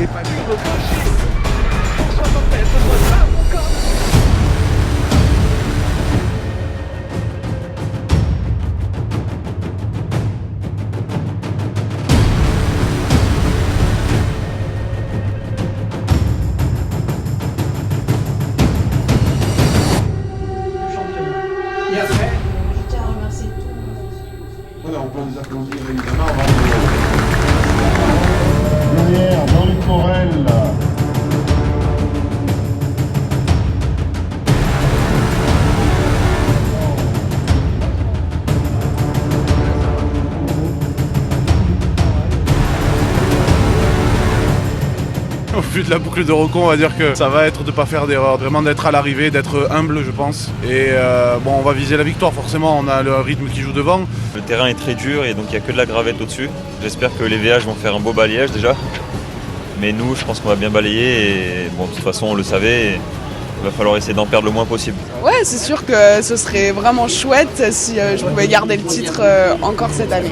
et pas dur de franchir. Pour 60 mètres, ça mon corps. Et après, Je tiens à remercier tout le monde. Voilà, on peut les applaudir évidemment. Lumière dans les Corelles. Au vu de la boucle de Rocon, on va dire que ça va être de ne pas faire d'erreur, vraiment d'être à l'arrivée, d'être humble je pense. Et bon, on va viser la victoire forcément, on a le rythme qui joue devant. Le terrain est très dur et donc il n'y a que de la gravette au-dessus. J'espère que les VH vont faire un beau balayage déjà. Mais nous, je pense qu'on va bien balayer et bon, de toute façon on le savait. Et il va falloir essayer d'en perdre le moins possible. Ouais, c'est sûr que ce serait vraiment chouette si je pouvais garder le titre encore cette année.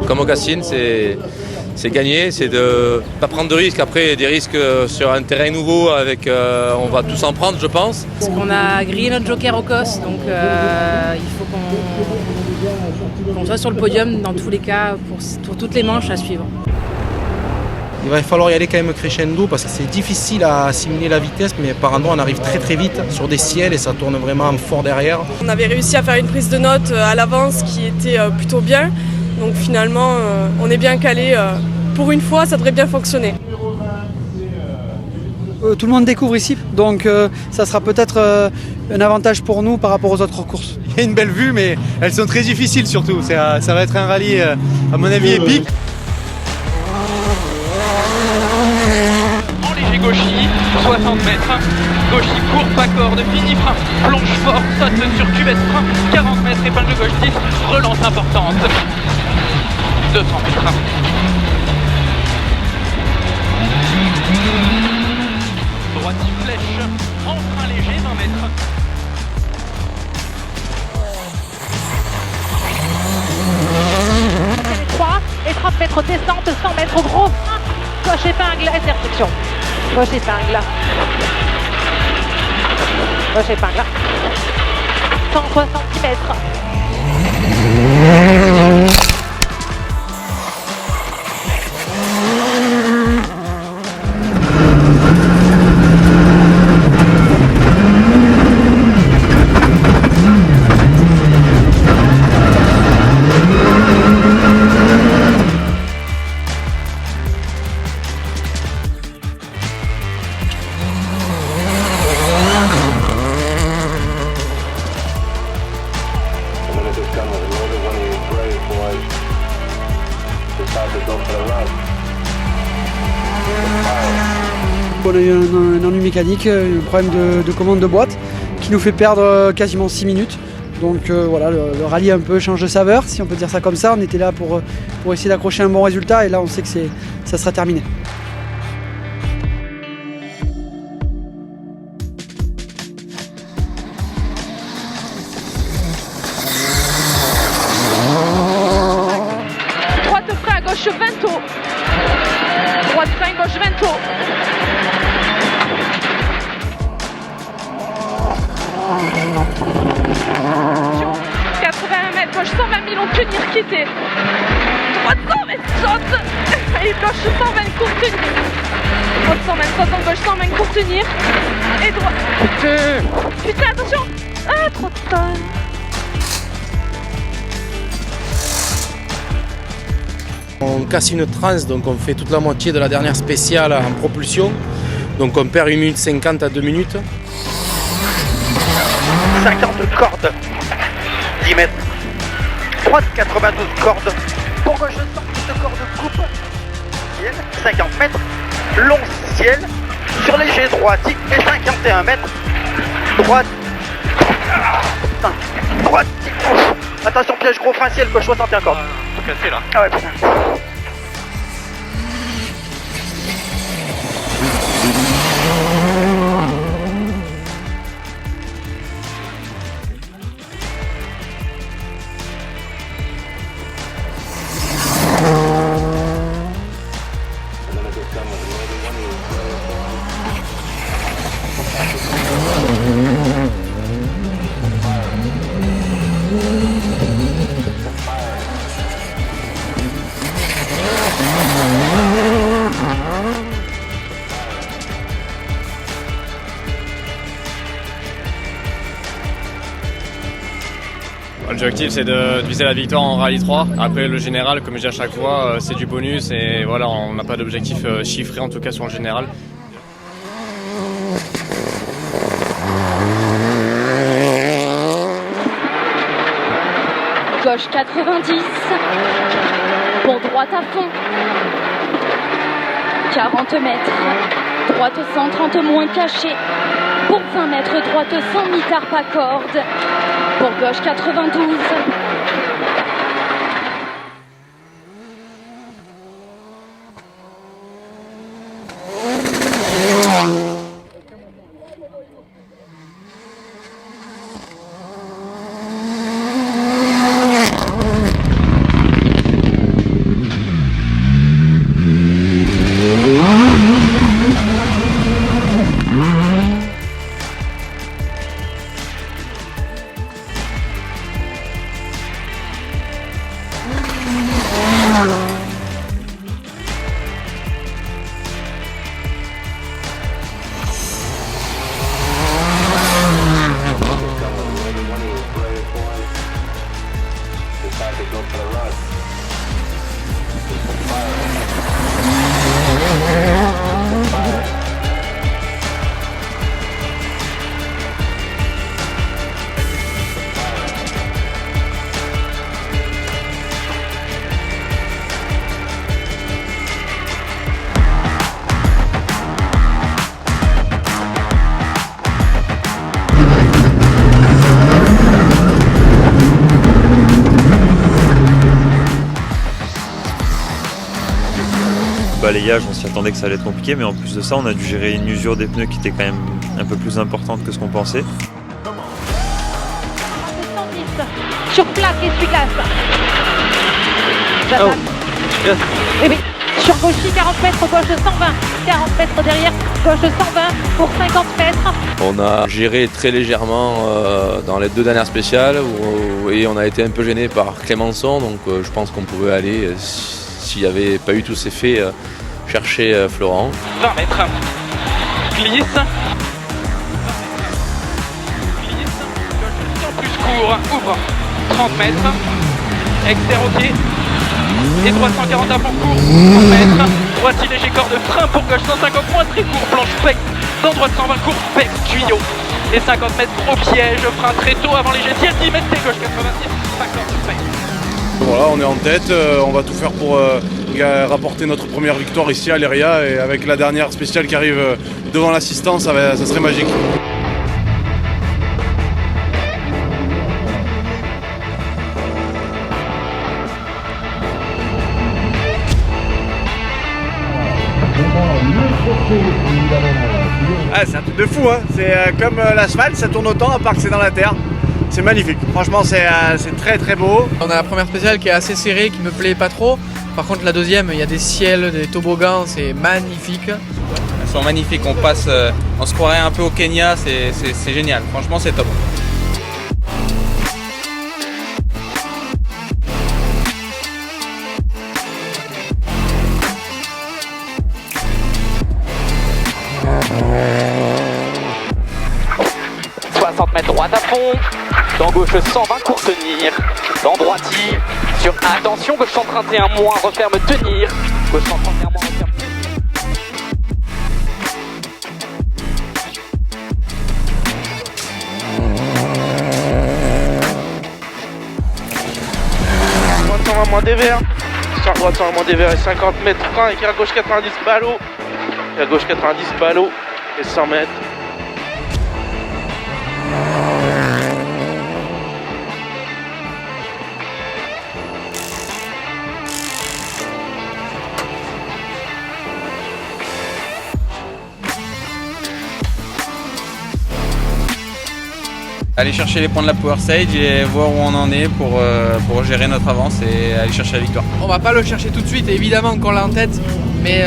Comme au Cassine, c'est gagner, c'est de pas prendre de risques. Après, des risques sur un terrain nouveau, on va tous en prendre, je pense. Parce qu'on a grillé notre joker au COS, donc il faut qu'on soit sur le podium dans tous les cas pour toutes les manches à suivre. Il va falloir y aller quand même crescendo parce que c'est difficile à assimiler la vitesse, mais par endroits on arrive très très vite sur des ciels et ça tourne vraiment fort derrière. On avait réussi à faire une prise de notes à l'avance qui était plutôt bien, donc finalement on est bien calé. Pour une fois, ça devrait bien fonctionner. tout le monde découvre ici, donc ça sera peut-être un avantage pour nous par rapport aux autres courses. Il y a une belle vue, mais elles sont très difficiles surtout. Ça va être un rallye, à mon avis, épique. En léger gauchis, 60 mètres. Gauchis court, pas corde, fini frein. Plonge fort, saute sur cuvette frein. 40 mètres, épingle de gauche 10. Relance importante. 200 mètres. Droite flèche, en frein léger, 20 mètres. Et 30 mètres descente, 100 mètres gros frein. Gauche épingle, intersection. Gauche épingle. Gauche épingle. 160 mètres. On a eu un ennui mécanique, un problème de commande de boîte qui nous fait perdre quasiment 6 minutes. Donc voilà, le rallye un peu change de saveur, si on peut dire ça comme ça. On était là pour essayer d'accrocher un bon résultat et là on sait que ça sera terminé. Droite frein, gauche vento. Droite frein, gauche vento. Attention, 81 mètres, gauche 120 000, on tenir, quitter. Droite 100 mètres, saute. Et gauche 120, court tenir. Droite 100 mètres, saute en gauche 120, court tenir. Et droite. Putain, attention. Ah, trop de temps. On casse une transe, donc on fait toute la moitié de la dernière spéciale en propulsion. Donc on perd 1 minute 50 à 2 minutes. 50 cordes, 10 mètres. Droite 92 cordes. Pour gauche 100 de corde coupe. Ciel, 50 mètres. Long ciel. Sur léger droite et 51 mètres. Droite. Putain. Droite. Attention piège gros frein ciel gauche 61 cordes. Tout cassé là. Ah ouais putain. L'objectif c'est de viser la victoire en rallye 3. Après le général, comme je dis à chaque fois, c'est du bonus et voilà, on n'a pas d'objectif chiffré en tout cas sur le général. Gauche 90, pour droite à fond, 40 mètres, droite 130 moins caché, pour 20 mètres, droite 100 mi-tarpe à corde, pour gauche 92. Balayage, on s'y attendait que ça allait être compliqué, mais en plus de ça, on a dû gérer une usure des pneus qui était quand même un peu plus importante que ce qu'on pensait. Sur plaque, essuie-glace. Oh. Et oui, sur gauche 40 mètres, gauche 120. 40 mètres derrière, gauche 120 pour 50 mètres. On a géré très légèrement dans les 2 dernières spéciales et on a été un peu gêné par Clémenceau, donc je pense qu'on pouvait aller, s'il n'y avait pas eu tous ces faits, chercher Florent. 20 mètres, glisse, plus court, ouvre, 30 mètres, extérieur et 340 à fond court, 30 mètres, droitier léger corps de frein pour gauche 150 moins très court, planche pec, dans droite 120 court, pec, tuyau, et 50 mètres gros piège, frein très tôt avant les jets, 10 mètres, gauche 90, 50 pec. Voilà, on est en tête, on va tout faire pour rapporter notre première victoire ici à Léria et avec la dernière spéciale qui arrive devant l'assistance, ça serait magique. Ah, c'est un truc de fou, hein. C'est comme l'asphalte, ça tourne autant à part que c'est dans la terre. C'est magnifique, franchement c'est très très beau. On a la première spéciale qui est assez serrée, qui me plaît pas trop. Par contre la deuxième, il y a des ciels, des toboggans, c'est magnifique. Elles sont magnifiques, on se croirait un peu au Kenya, c'est génial, franchement c'est top. Droite à fond, dans gauche 120 court tenir, dans droitier, sur attention, gauche 131 moins, referme tenir, gauche 131 moins, referme tenir. Droite 120 moins dévers, sur droite 120 moins dévers et 50 mètres frein, et à gauche 90 ballot, et à gauche 90 ballot, et 100 mètres. Aller chercher les points de la Power Stage et voir où on en est pour gérer notre avance et aller chercher la victoire. On va pas le chercher tout de suite, évidemment qu'on l'a en tête, mais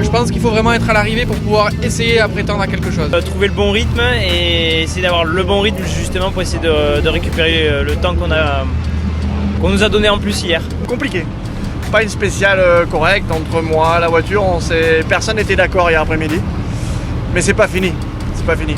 je pense qu'il faut vraiment être à l'arrivée pour pouvoir essayer à prétendre à quelque chose. Trouver le bon rythme et essayer d'avoir le bon rythme justement pour essayer de récupérer le temps qu'on nous a donné en plus hier. Compliqué. Pas une spéciale correcte entre moi, la voiture, personne n'était d'accord hier après-midi. Mais c'est pas fini, c'est pas fini.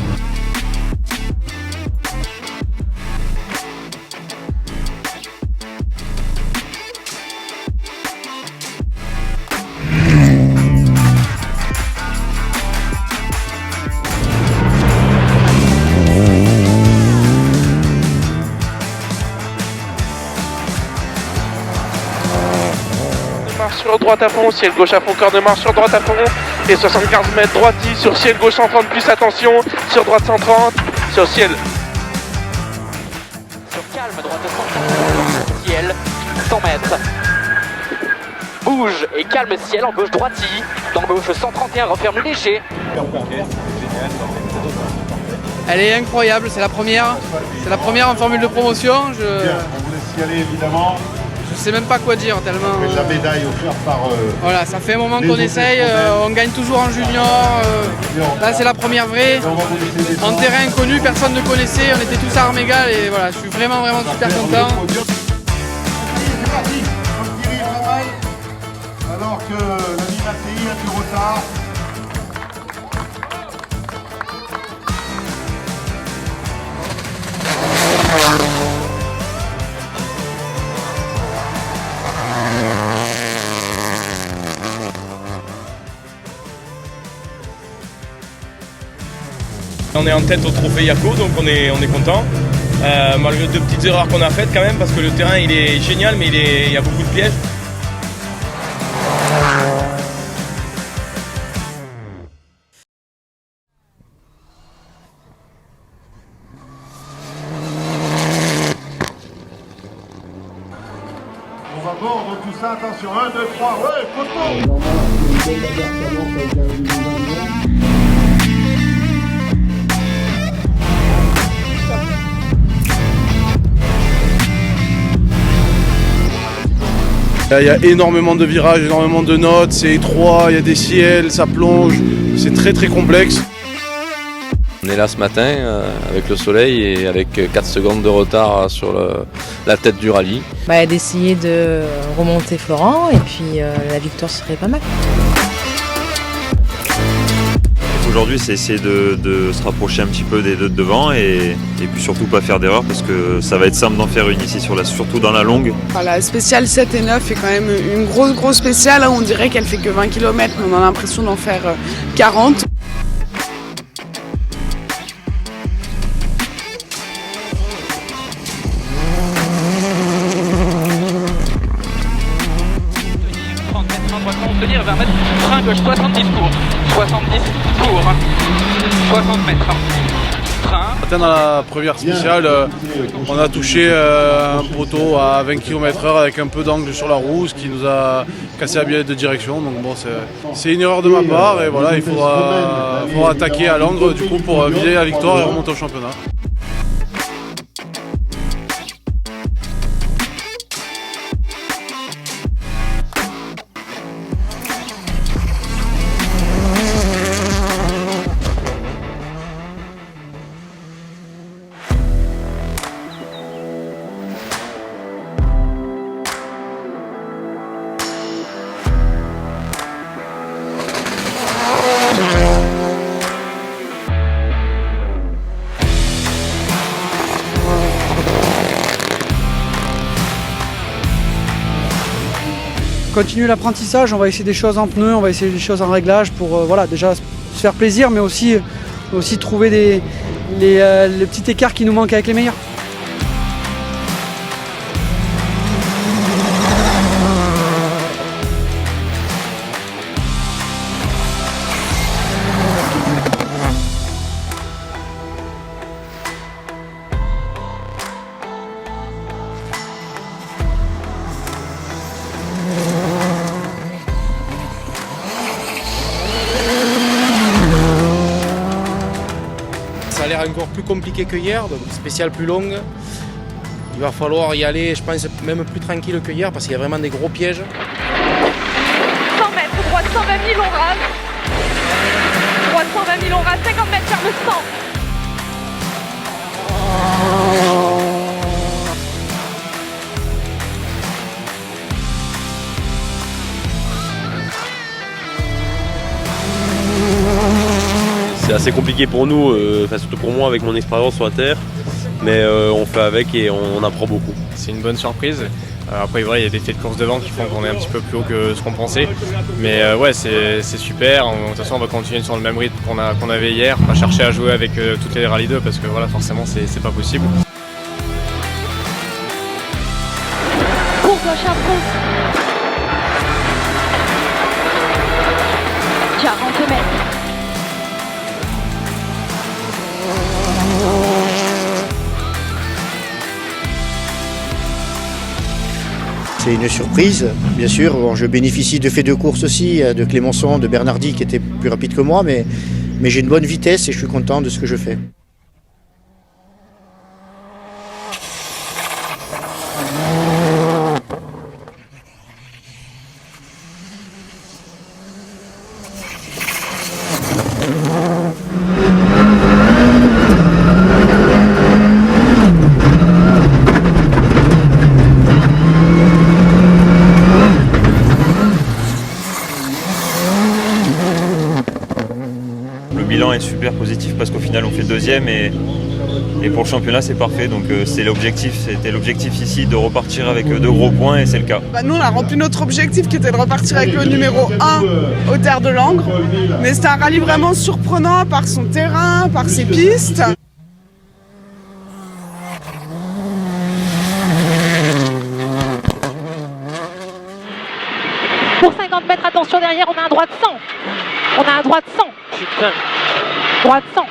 marche sur droite à fond, ciel gauche à fond, corps de marche sur droite à fond. Et 75 mètres droiti sur ciel gauche 130 plus attention, sur droite 130, sur ciel. Sur calme, droite 130, ciel, 100 mètres. Bouge et calme ciel en gauche droiti. Dans gauche 131, referme léger. Elle est incroyable, c'est la première. C'est la première en formule de promotion. On vous laisse y aller évidemment. Je sais même pas quoi dire tellement. La médaille offerte par. Voilà, ça fait un moment qu'on essaye, on gagne toujours en junior. Là c'est la première vraie. En terrain inconnu, personne ne connaissait, on était tous à armes égales et voilà, je suis vraiment super content. C'est parti, Thierry travaille alors que l'ami Mattei a du retard. On est en tête au trophée Yako, donc on est content. Malgré 2 petites erreurs qu'on a faites quand même, parce que le terrain il est génial, mais il y a beaucoup de pièges. On va mordre tout ça, attention, 1, 2, 3, ouais, poteau. Il y a énormément de virages, énormément de notes, c'est étroit, il y a des ciels, ça plonge, c'est très complexe. On est là ce matin avec le soleil et avec 4 secondes de retard sur la tête du rallye. D'essayer de remonter Florent et puis la victoire serait pas mal. Aujourd'hui, c'est essayer de se rapprocher un petit peu des deux de devant et puis surtout pas faire d'erreur parce que ça va être simple d'en faire une ici, surtout dans la longue. La spéciale 7 et 9 est quand même une grosse spéciale. On dirait qu'elle fait que 20 km, mais on a l'impression d'en faire 40. Tenir 20 mètres, frein gauche 70 court, 60 mètres, frein. Dans la première spéciale, on a touché un poteau à 20 km/h avec un peu d'angle sur la roue, ce qui nous a cassé la biellette de direction. Donc bon, c'est une erreur de ma part et voilà, il faudra attaquer à l'angle du coup pour viser la victoire et remonter au championnat. Continue l'apprentissage, on va essayer des choses en pneus, on va essayer des choses en réglage pour déjà se faire plaisir, mais aussi trouver les petits écarts qui nous manquent avec les meilleurs. Ça a l'air encore plus compliqué que hier, donc spéciale plus longue. Il va falloir y aller, je pense, même plus tranquille que hier parce qu'il y a vraiment des gros pièges. 100 mètres, droite 120 000, on rase. Droite 120 000, on rase. 50 mètres vers le 100. C'est assez compliqué pour nous, surtout pour moi avec mon expérience sur la terre, mais on fait avec et on apprend beaucoup. C'est une bonne surprise. Après, il y a des faits de course devant qui font qu'on est un petit peu plus haut que ce qu'on pensait. Mais ouais, c'est super. De toute façon, on va continuer sur le même rythme qu'on avait hier. On va chercher à jouer avec toutes les Rallye 2 parce que voilà, forcément, c'est pas possible. Cours gauche à fond. C'est une surprise, bien sûr. Bon, je bénéficie de faits de course aussi, de Clémençon, de Bernardi qui était plus rapide que moi, mais j'ai une bonne vitesse et je suis content de ce que je fais. Le bilan est super positif parce qu'au final on fait deuxième et pour le championnat c'est parfait. Donc c'était l'objectif ici de repartir avec 2 gros points et c'est le cas. Nous on a rempli notre objectif qui était de repartir avec le numéro 1 aux Terres de Langres. Mais c'était un rallye vraiment surprenant par son terrain, par ses pistes. Pour 50 mètres, attention derrière, on a un droit de 100. On a un droit de 100. Putain. Droit de 100.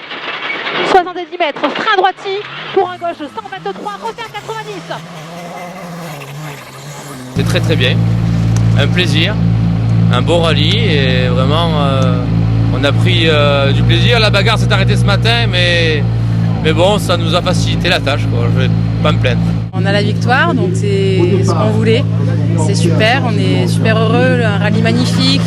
70 mètres, frein droiti. Pour un gauche, 123, repère 90. C'est très très bien. Un plaisir. Un beau rallye et vraiment on a pris du plaisir. La bagarre s'est arrêtée ce matin mais bon, ça nous a facilité la tâche, quoi. Je vais pas me plaindre. On a la victoire, donc c'est ce qu'on voulait. C'est super, on est super heureux, un rallye magnifique,